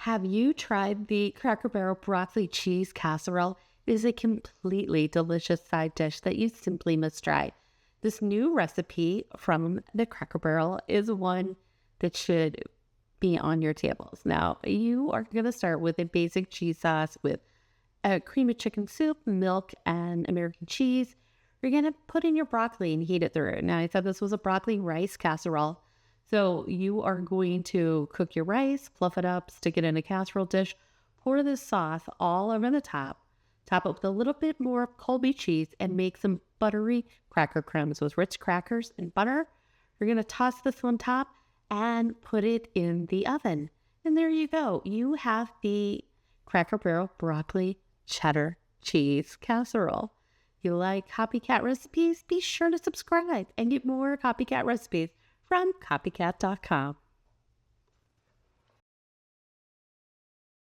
Have you tried the Cracker Barrel broccoli cheese casserole? It is a completely delicious side dish that you simply must try. This new recipe from the Cracker Barrel is one that should be on your tables. Now, you are going to start with a basic cheese sauce with a cream of chicken soup, milk, and American cheese. You're going to put in your broccoli and heat it through. Now, I said this was a broccoli rice casserole. So you are going to cook your rice, fluff it up, stick it in a casserole dish, pour this sauce all over the top, top it with a little bit more Colby cheese, and make some buttery cracker crumbs with Ritz crackers and butter. You're going to toss this on top and put it in the oven. And there you go. You have the Cracker Barrel broccoli cheddar cheese casserole. You like Copycat recipes? Be sure to subscribe and get more Copycat recipes from copycat.com.